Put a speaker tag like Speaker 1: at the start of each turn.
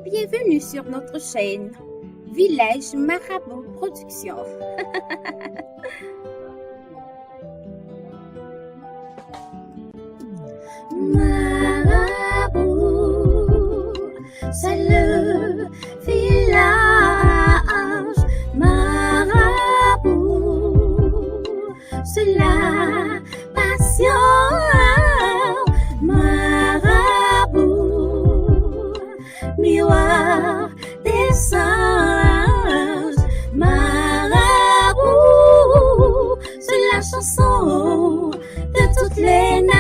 Speaker 1: bienvenue sur notre chaîne Village Marabout Productions. Marabout, c'est le village. Marabout, c'est la passion. Marabout, miroir des singes. Marabout, c'est la chanson de toutes les nations.